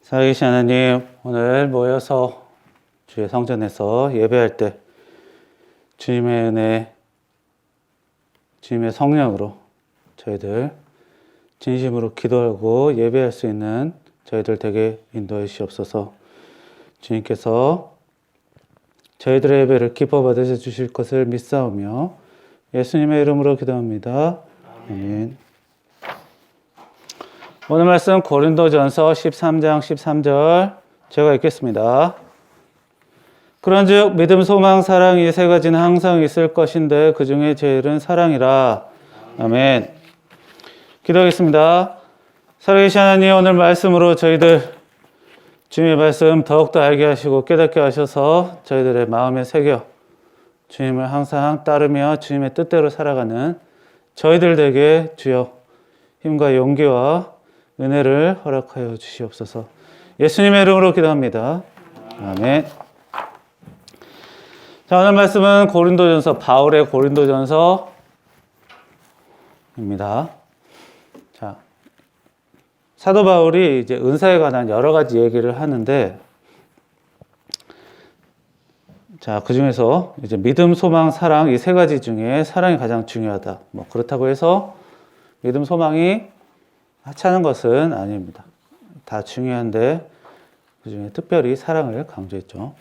살아계신 하나님, 오늘 모여서 주의 성전에서 예배할 때 주님의 은혜, 주님의 성령으로 저희들 진심으로 기도하고 예배할 수 있는 저희들 되게 인도해 주시옵소서. 주님께서 저희들의 예배를 기뻐 받으셔 주실 것을 믿사오며 예수님의 이름으로 기도합니다. 아멘. 오늘 말씀 고린도전서 13장 13절 제가 읽겠습니다. 그런즉 믿음, 소망, 사랑 이 세 가지는 항상 있을 것인데 그 중에 제일은 사랑이라. 아멘. 기도하겠습니다. 살아계신 하나님, 오늘 말씀으로 저희들 주님의 말씀 더욱더 알게 하시고 깨닫게 하셔서 저희들의 마음에 새겨 주님을 항상 따르며 주님의 뜻대로 살아가는 저희들 되게 주여 힘과 용기와 은혜를 허락하여 주시옵소서. 예수님의 이름으로 기도합니다. 아멘. 자, 오늘 말씀은 고린도전서, 바울의 고린도전서입니다. 자, 사도 바울이 이제 은사에 관한 여러 가지 얘기를 하는데, 자, 그 중에서 이제 믿음, 소망, 사랑 이 세 가지 중에 사랑이 가장 중요하다. 뭐 그렇다고 해서 믿음, 소망이 하찮은 것은 아닙니다. 다 중요한데 그 중에 특별히 사랑을 강조했죠.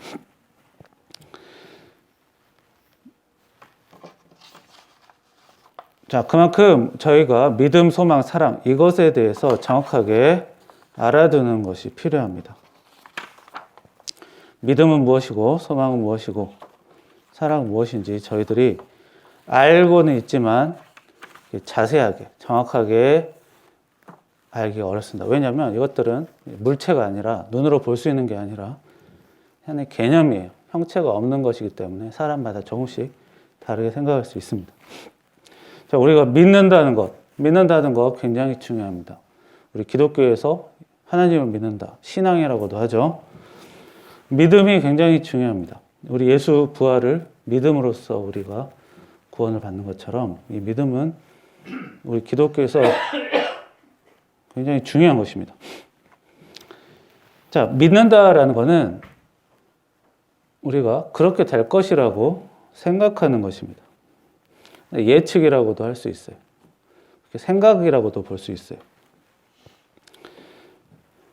자, 그만큼 저희가 믿음, 소망, 사랑 이것에 대해서 정확하게 알아두는 것이 필요합니다. 믿음은 무엇이고 소망은 무엇이고 사랑은 무엇인지 저희들이 알고는 있지만 자세하게 정확하게 알기가 어렵습니다. 왜냐하면 이것들은 물체가 아니라 눈으로 볼 수 있는 게 아니라 하나의 개념이에요. 형체가 없는 것이기 때문에 사람마다 조금씩 다르게 생각할 수 있습니다. 자, 우리가 믿는다는 것 굉장히 중요합니다. 우리 기독교에서 하나님을 믿는다, 신앙이라고도 하죠. 믿음이 굉장히 중요합니다. 우리 예수 부활을 믿음으로써 우리가 구원을 받는 것처럼 이 믿음은 우리 기독교에서 굉장히 중요한 것입니다. 자, 믿는다라는 것은 우리가 그렇게 될 것이라고 생각하는 것입니다. 예측이라고도 할 수 있어요. 생각이라고도 볼 수 있어요.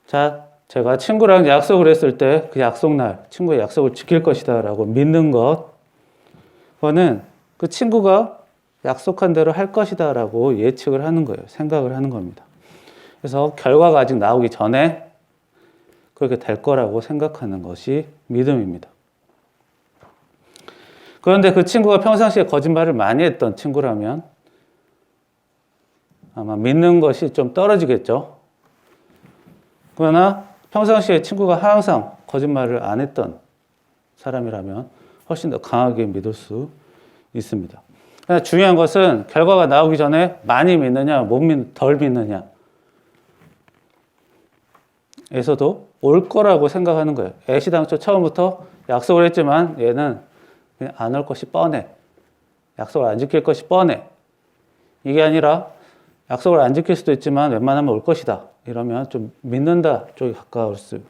자, 제가 친구랑 약속을 했을 때 그 약속날, 친구의 약속을 지킬 것이다 라고 믿는 것, 그거는 그 친구가 약속한 대로 할 것이다 라고 예측을 하는 거예요. 생각을 하는 겁니다. 그래서 결과가 아직 나오기 전에 그렇게 될 거라고 생각하는 것이 믿음입니다. 그런데 그 친구가 평상시에 거짓말을 많이 했던 친구라면 아마 믿는 것이 좀 떨어지겠죠. 그러나 평상시에 친구가 항상 거짓말을 안 했던 사람이라면 훨씬 더 강하게 믿을 수 있습니다. 그러나 중요한 것은 결과가 나오기 전에 많이 믿느냐, 덜 믿느냐 에서도 올 거라고 생각하는 거예요. 애시당초 처음부터 약속을 했지만 얘는 그냥 안 올 것이 뻔해. 약속을 안 지킬 것이 뻔해. 이게 아니라 약속을 안 지킬 수도 있지만 웬만하면 올 것이다. 이러면 좀 믿는다 쪽에 가까울 수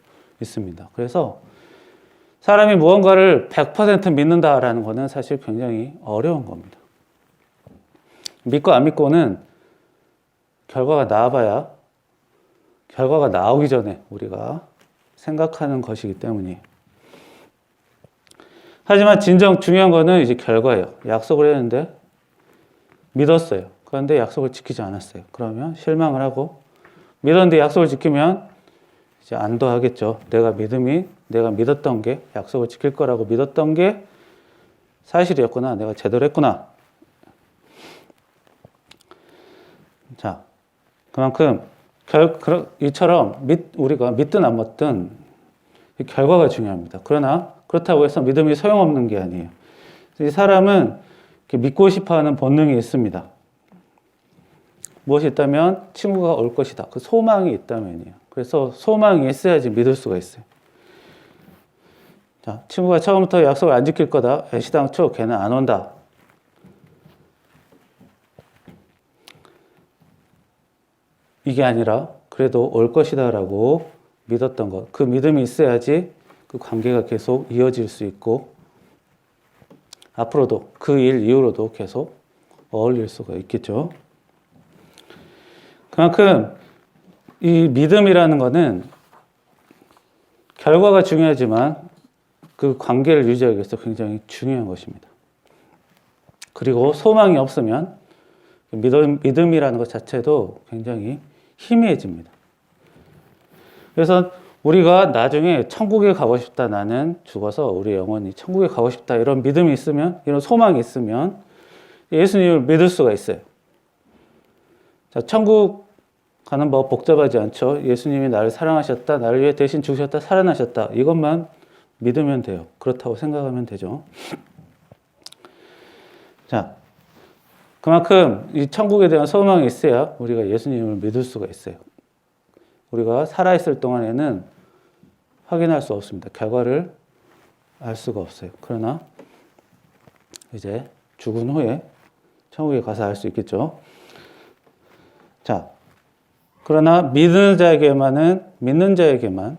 있습니다. 그래서 사람이 무언가를 100% 믿는다라는 것은 사실 굉장히 어려운 겁니다. 믿고 안 믿고는 결과가 나와봐야 결과가 나오기 전에 우리가 생각하는 것이기 때문이에요. 하지만 진정 중요한 거는 이제 결과예요. 약속을 했는데 믿었어요. 그런데 약속을 지키지 않았어요. 그러면 실망을 하고 믿었는데 약속을 지키면 이제 안도하겠죠. 내가 믿었던 게 약속을 지킬 거라고 믿었던 게 사실이었구나. 내가 제대로 했구나. 자, 그만큼 이처럼 우리가 믿든 안 믿든 결과가 중요합니다. 그러나 그렇다고 해서 믿음이 소용없는 게 아니에요. 이 사람은 믿고 싶어하는 본능이 있습니다. 무엇이 있다면 친구가 올 것이다. 그 소망이 있다면이에요. 그래서 소망이 있어야지 믿을 수가 있어요. 자, 친구가 처음부터 약속을 안 지킬 거다. 애시당초 걔는 안 온다. 이게 아니라 그래도 올 것이다 라고 믿었던 것, 그 믿음이 있어야지 그 관계가 계속 이어질 수 있고 앞으로도 그 일 이후로도 계속 어울릴 수가 있겠죠. 그만큼 이 믿음이라는 것은 결과가 중요하지만 그 관계를 유지하기 위해서 굉장히 중요한 것입니다. 그리고 소망이 없으면 믿음이라는 것 자체도 굉장히 희미해집니다. 그래서 우리가 나중에 천국에 가고 싶다, 나는 죽어서 우리 영혼이 천국에 가고 싶다, 이런 믿음이 있으면, 이런 소망이 있으면 예수님을 믿을 수가 있어요. 자, 천국 가는 법 복잡하지 않죠. 예수님이 나를 사랑하셨다, 나를 위해 대신 죽으셨다, 살아나셨다, 이것만 믿으면 돼요. 그렇다고 생각하면 되죠. 자, 그만큼 이 천국에 대한 소망이 있어야 우리가 예수님을 믿을 수가 있어요. 우리가 살아있을 동안에는 확인할 수 없습니다. 결과를 알 수가 없어요. 그러나 이제 죽은 후에 천국에 가서 알 수 있겠죠. 자, 그러나 믿는 자에게만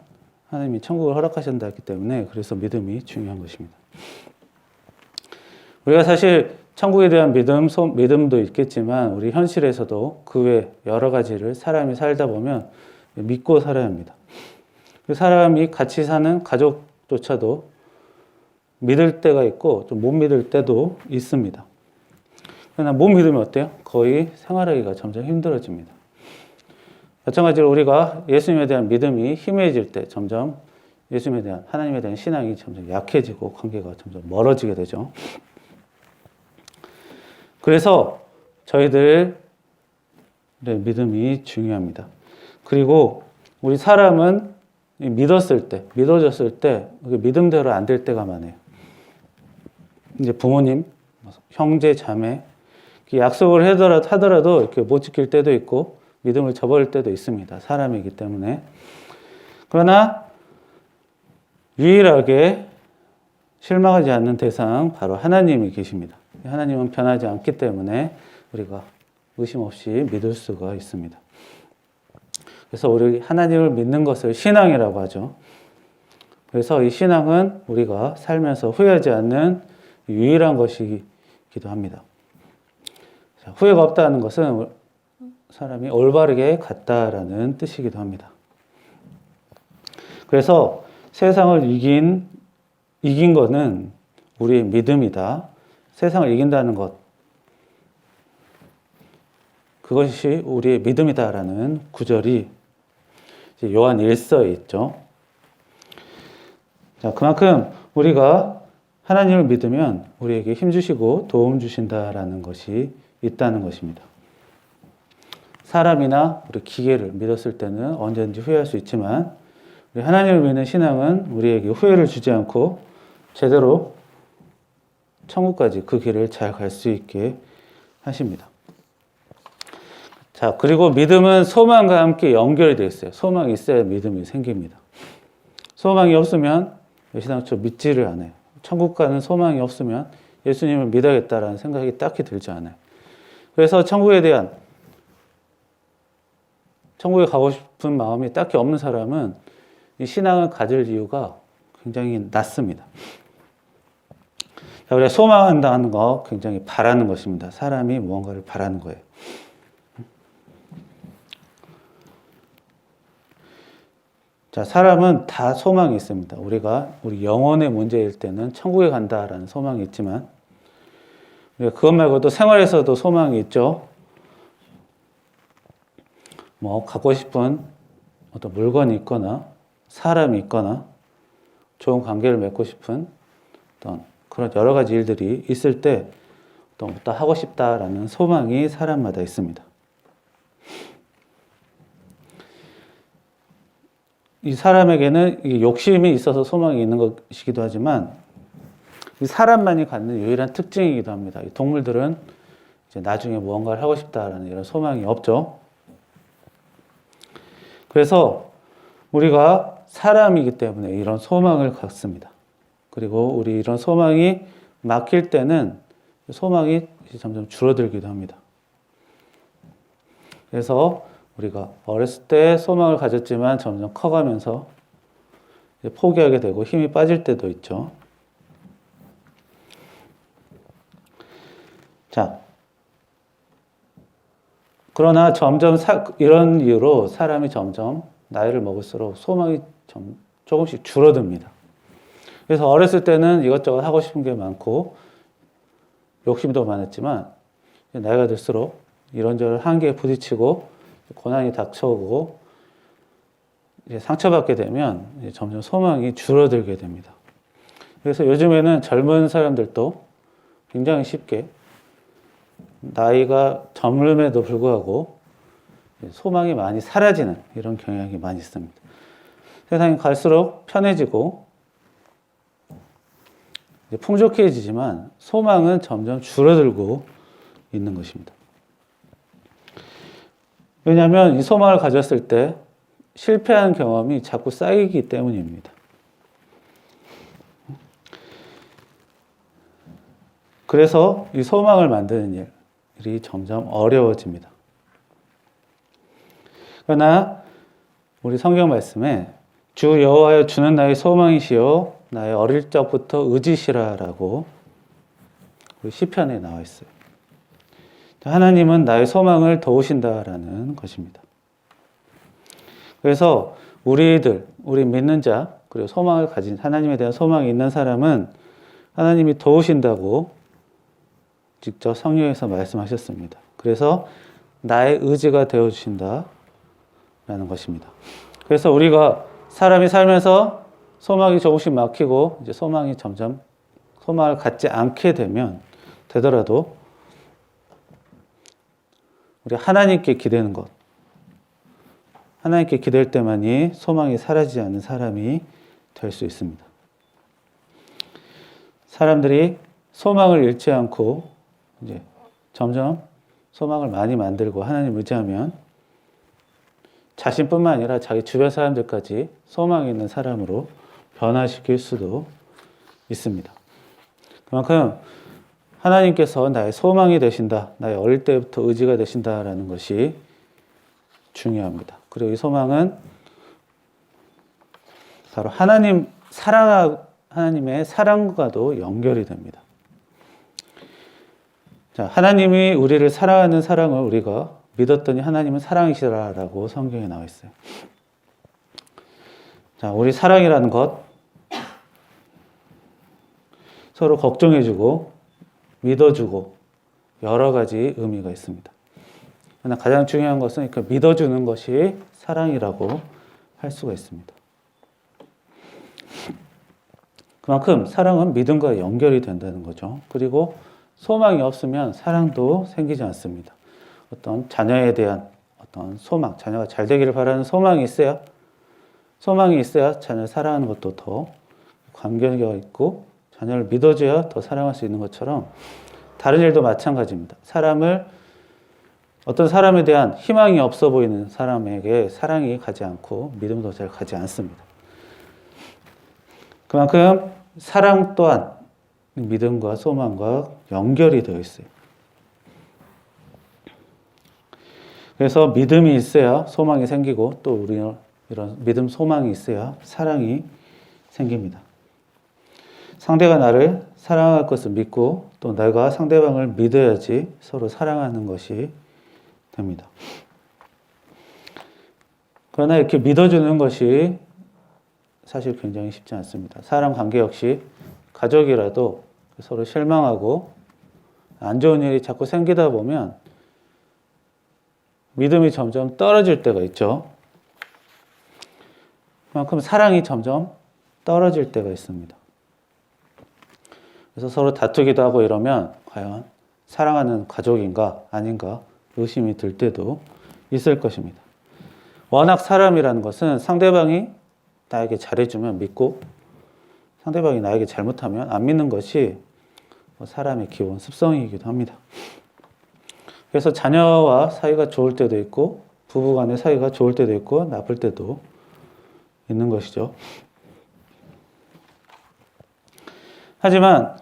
하나님이 천국을 허락하신다 했기 때문에 그래서 믿음이 중요한 것입니다. 우리가 사실 천국에 대한 믿음도 있겠지만 우리 현실에서도 그 외 여러 가지를 사람이 살다 보면 믿고 살아야 합니다. 그 사람이 같이 사는 가족조차도 믿을 때가 있고 좀 못 믿을 때도 있습니다. 그러나 못 믿으면 어때요? 거의 생활하기가 점점 힘들어집니다. 마찬가지로 우리가 예수님에 대한 믿음이 희미해질 때 점점 예수님에 대한, 하나님에 대한 신앙이 점점 약해지고 관계가 점점 멀어지게 되죠. 그래서 저희들의 믿음이 중요합니다. 그리고 우리 사람은 믿어졌을 때 믿음대로 안 될 때가 많아요. 이제 부모님, 형제, 자매, 약속을 하더라도 이렇게 못 지킬 때도 있고 믿음을 저버릴 때도 있습니다. 사람이기 때문에. 그러나 유일하게 실망하지 않는 대상 바로 하나님이 계십니다. 하나님은 변하지 않기 때문에 우리가 의심 없이 믿을 수가 있습니다. 그래서 우리 하나님을 믿는 것을 신앙이라고 하죠. 그래서 이 신앙은 우리가 살면서 후회하지 않는 유일한 것이기도 합니다. 자, 후회가 없다는 것은 사람이 올바르게 갔다라는 뜻이기도 합니다. 그래서 세상을 이긴 것은 우리의 믿음이다. 세상을 이긴다는 것, 그것이 우리의 믿음이다라는 구절이 요한 1서에 있죠. 자, 그만큼 우리가 하나님을 믿으면 우리에게 힘주시고 도움 주신다라는 것이 있다는 것입니다. 사람이나 우리 기계를 믿었을 때는 언제든지 후회할 수 있지만 우리 하나님을 믿는 신앙은 우리에게 후회를 주지 않고 제대로 천국까지 그 길을 잘 갈 수 있게 하십니다. 자, 그리고 믿음은 소망과 함께 연결이 되어 있어요. 소망이 있어야 믿음이 생깁니다. 소망이 없으면 신앙처럼 믿지를 않아요. 천국 가는 소망이 없으면 예수님을 믿어야겠다라는 생각이 딱히 들지 않아요. 그래서 천국에 가고 싶은 마음이 딱히 없는 사람은 이 신앙을 가질 이유가 굉장히 낮습니다. 우리가 소망한다는 거 굉장히 바라는 것입니다. 사람이 무언가를 바라는 거예요. 자, 사람은 다 소망이 있습니다. 우리 영혼의 문제일 때는 천국에 간다라는 소망이 있지만, 우리가 그것 말고도 생활에서도 소망이 있죠. 갖고 싶은 어떤 물건이 있거나, 사람이 있거나, 좋은 관계를 맺고 싶은 어떤 그런 여러 가지 일들이 있을 때, 또 하고 싶다라는 소망이 사람마다 있습니다. 이 사람에게는 욕심이 있어서 소망이 있는 것이기도 하지만 이 사람만이 갖는 유일한 특징이기도 합니다. 이 동물들은 이제 나중에 무언가를 하고 싶다라는 이런 소망이 없죠. 그래서 우리가 사람이기 때문에 이런 소망을 갖습니다. 그리고 우리 이런 소망이 막힐 때는 소망이 점점 줄어들기도 합니다. 그래서 우리가 어렸을 때 소망을 가졌지만 점점 커가면서 포기하게 되고 힘이 빠질 때도 있죠. 자, 그러나 점점 이런 이유로 사람이 점점 나이를 먹을수록 소망이 조금씩 줄어듭니다. 그래서 어렸을 때는 이것저것 하고 싶은 게 많고 욕심도 많았지만 나이가 들수록 이런저런 한계에 부딪히고 고난이 닥쳐오고 이제 상처받게 되면 이제 점점 소망이 줄어들게 됩니다. 그래서 요즘에는 젊은 사람들도 굉장히 쉽게 나이가 젊음에도 불구하고 소망이 많이 사라지는 이런 경향이 많이 있습니다. 세상이 갈수록 편해지고 풍족해지지만 소망은 점점 줄어들고 있는 것입니다. 왜냐하면 이 소망을 가졌을 때 실패한 경험이 자꾸 쌓이기 때문입니다. 그래서 이 소망을 만드는 일이 점점 어려워집니다. 그러나 우리 성경 말씀에 주 여호와여 주는 나의 소망이시요 나의 어릴 적부터 의지시라라고 우리 시편에 나와 있어요. 하나님은 나의 소망을 도우신다라는 것입니다. 그래서 우리 믿는 자, 그리고 소망을 가진 하나님에 대한 소망이 있는 사람은 하나님이 도우신다고 직접 성경에서 말씀하셨습니다. 그래서 나의 의지가 되어주신다라는 것입니다. 그래서 우리가 사람이 살면서 소망이 조금씩 막히고 이제 소망이 점점 소망을 갖지 않게 되더라도 우리 하나님께 기대는 것, 하나님께 기댈 때만이 소망이 사라지지 않는 사람이 될 수 있습니다. 사람들이 소망을 잃지 않고 이제 점점 소망을 많이 만들고 하나님 의지하면 자신뿐만 아니라 자기 주변 사람들까지 소망이 있는 사람으로 변화시킬 수도 있습니다. 그만큼 하나님께서 나의 소망이 되신다, 나의 어릴 때부터 의지가 되신다라는 것이 중요합니다. 그리고 이 소망은 바로 하나님의 사랑과도 연결이 됩니다. 자, 하나님이 우리를 사랑하는 사랑을 우리가 믿었더니 하나님은 사랑이시라라고 성경에 나와 있어요. 자, 우리 사랑이라는 것 서로 걱정해주고 믿어주고 여러 가지 의미가 있습니다. 그러나 가장 중요한 것은 그 믿어주는 것이 사랑이라고 할 수가 있습니다. 그만큼 사랑은 믿음과 연결이 된다는 거죠. 그리고 소망이 없으면 사랑도 생기지 않습니다. 어떤 자녀에 대한 어떤 소망, 자녀가 잘 되기를 바라는 소망이 있어야 자녀를 사랑하는 것도 더 관계가 있고 자녀를 믿어줘야 더 사랑할 수 있는 것처럼 다른 일도 마찬가지입니다. 어떤 사람에 대한 희망이 없어 보이는 사람에게 사랑이 가지 않고 믿음도 잘 가지 않습니다. 그만큼 사랑 또한 믿음과 소망과 연결이 되어 있어요. 그래서 믿음이 있어야 소망이 생기고 또 우리는 이런 믿음, 소망이 있어야 사랑이 생깁니다. 상대가 나를 사랑할 것을 믿고 또 내가 상대방을 믿어야지 서로 사랑하는 것이 됩니다. 그러나 이렇게 믿어주는 것이 사실 굉장히 쉽지 않습니다. 사람 관계 역시 가족이라도 서로 실망하고 안 좋은 일이 자꾸 생기다 보면 믿음이 점점 떨어질 때가 있죠. 그만큼 사랑이 점점 떨어질 때가 있습니다. 그래서 서로 다투기도 하고 이러면 과연 사랑하는 가족인가 아닌가 의심이 들 때도 있을 것입니다. 워낙 사람이라는 것은 상대방이 나에게 잘해주면 믿고 상대방이 나에게 잘못하면 안 믿는 것이 사람의 기본 습성이기도 합니다. 그래서 자녀와 사이가 좋을 때도 있고 부부 간의 사이가 좋을 때도 있고 나쁠 때도 있는 것이죠. 하지만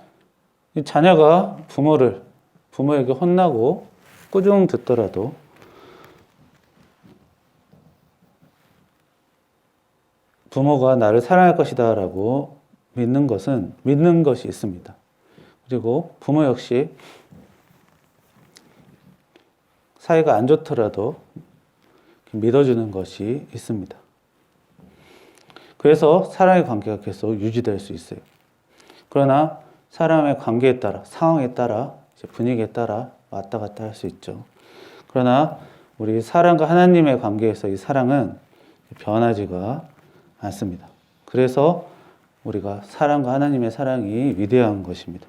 이 자녀가 부모에게 혼나고 꾸중 듣더라도 부모가 나를 사랑할 것이다 라고 믿는 것이 있습니다. 그리고 부모 역시 사이가 안 좋더라도 믿어주는 것이 있습니다. 그래서 사랑의 관계가 계속 유지될 수 있어요. 그러나 사람의 관계에 따라, 상황에 따라, 분위기에 따라 왔다 갔다 할 수 있죠. 그러나 우리 사람과 하나님의 관계에서 이 사랑은 변하지가 않습니다. 그래서 우리가 사랑과 하나님의 사랑이 위대한 것입니다.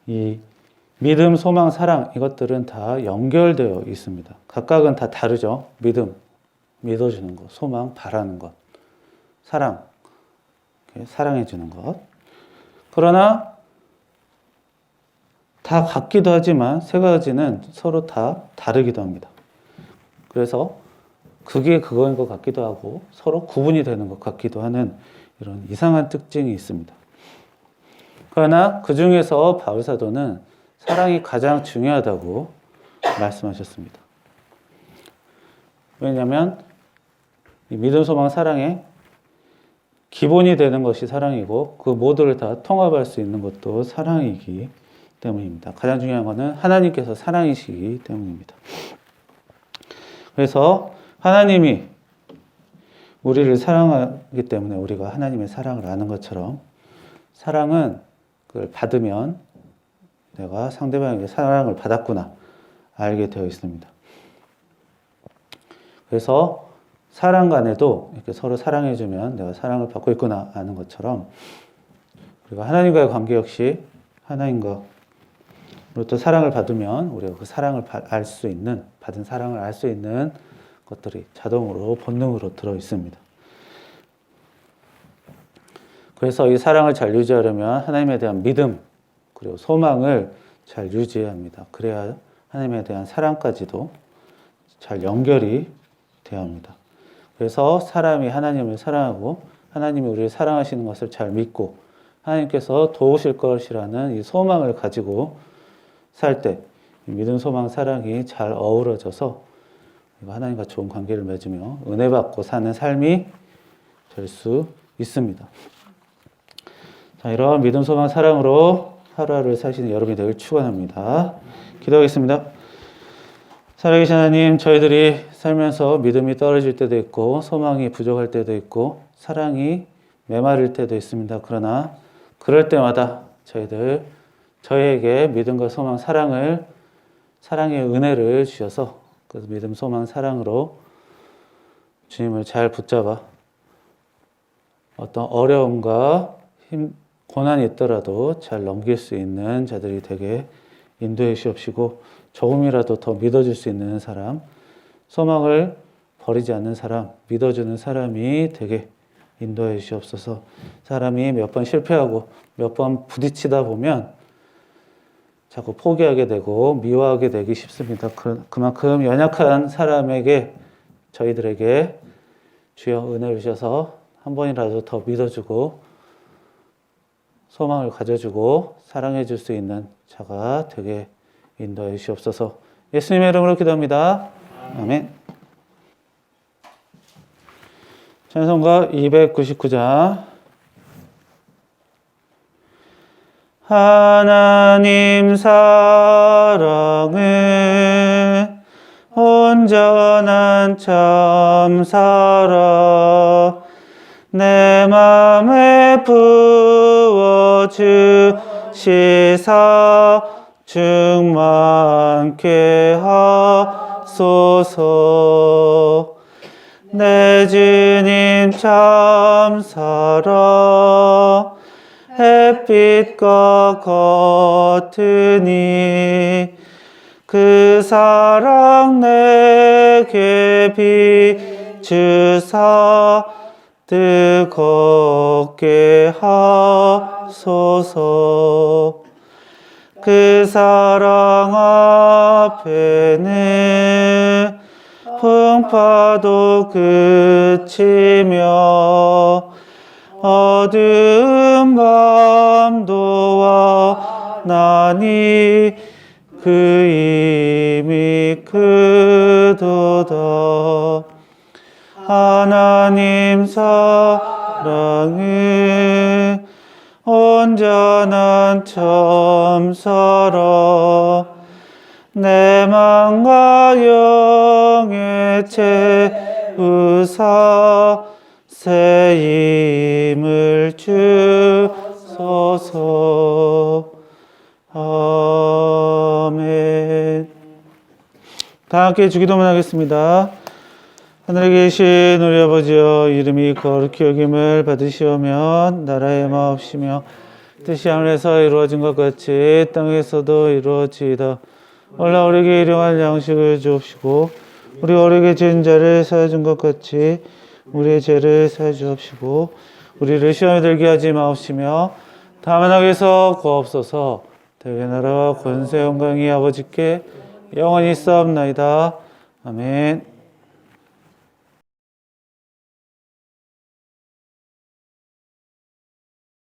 이 믿음, 소망, 사랑 이것들은 다 연결되어 있습니다. 각각은 다 다르죠. 믿음, 믿어주는 것, 소망, 바라는 것, 사랑, 사랑해주는 것. 그러나 다 같기도 하지만 세 가지는 서로 다 다르기도 합니다. 그래서 그게 그거인 것 같기도 하고 서로 구분이 되는 것 같기도 하는 이런 이상한 특징이 있습니다. 그러나 그 중에서 바울 사도는 사랑이 가장 중요하다고 말씀하셨습니다. 왜냐하면 이 믿음, 소망, 사랑의 기본이 되는 것이 사랑이고 그 모두를 다 통합할 수 있는 것도 사랑이기 때문입니다. 가장 중요한 것은 하나님께서 사랑이시기 때문입니다. 그래서 하나님이 우리를 사랑하기 때문에 우리가 하나님의 사랑을 아는 것처럼 사랑은 그걸 받으면 내가 상대방에게 사랑을 받았구나 알게 되어 있습니다. 그래서 사랑 간에도 이렇게 서로 사랑해주면 내가 사랑을 받고 있구나 아는 것처럼 그리고 하나님과의 관계 역시 하나님과 또 사랑을 받으면 우리가 그 사랑을 알 수 있는, 받은 사랑을 알 수 있는 것들이 자동으로 본능으로 들어 있습니다. 그래서 이 사랑을 잘 유지하려면 하나님에 대한 믿음 그리고 소망을 잘 유지해야 합니다. 그래야 하나님에 대한 사랑까지도 잘 연결이 되어야 합니다. 그래서 사람이 하나님을 사랑하고 하나님이 우리를 사랑하시는 것을 잘 믿고 하나님께서 도우실 것이라는 이 소망을 가지고 살 때 믿음, 소망, 사랑이 잘 어우러져서 하나님과 좋은 관계를 맺으며 은혜 받고 사는 삶이 될 수 있습니다. 자, 이런 믿음, 소망, 사랑으로 하루하루 사시는 여러분이 되길 축원합니다. 기도하겠습니다. 살아계신 하나님, 저희들이 살면서 믿음이 떨어질 때도 있고 소망이 부족할 때도 있고 사랑이 메마를 때도 있습니다. 그러나 그럴 때마다 저희에게 믿음과 소망, 사랑의 은혜를 주셔서 그 믿음, 소망, 사랑으로 주님을 잘 붙잡아 어떤 어려움과 고난이 있더라도 잘 넘길 수 있는 자들이 되게 인도해 주시옵시고 조금이라도 더 믿어줄 수 있는 사람, 소망을 버리지 않는 사람, 믿어주는 사람이 되게 인도해 주시옵소서. 사람이 몇 번 실패하고 몇 번 부딪히다 보면 자꾸 포기하게 되고 미워하게 되기 쉽습니다. 그만큼 연약한 사람에게 저희들에게 주여 은혜를 주셔서 한 번이라도 더 믿어주고 소망을 가져주고 사랑해 줄 수 있는 자가 되게 인도해 주시옵소서. 예수님의 이름으로 기도합니다. 아멘. 찬송가 299장 하나님 사랑은 온전한 참사랑 내 맘에 부어주시사 충만케 하소서. 내 주님 참사랑 햇빛과 같으니 그 사랑 내게 비추사 뜨겁게 하소서. 그 사랑 앞에는 풍파도 그치며 어두운 밤도 와나니 그 힘이 크도다. 하나님 사랑에 온전한 점서러 내 맘과 영의 채우사 새 힘을 주소서. 아멘. 다 함께 주기도문 하겠습니다. 하늘에 계신 우리 아버지여, 이름이 거룩히 여김을 받으시오면 나라의 마옵시며 뜻이 하늘에서 이루어진 것 같이 땅에서도 이루어지이다. 오늘 우리에게 일용할 양식을 주옵시고 우리 어리게 지은 자를 사하여 준 것 같이 우리의 죄를 사하여 주옵시고 우리를 시험에 들게 하지 마옵시며 다만 악에서 구하옵소서. 대개 나라와 권세 영광이 아버지께 영원히 있사옵나이다. 아멘.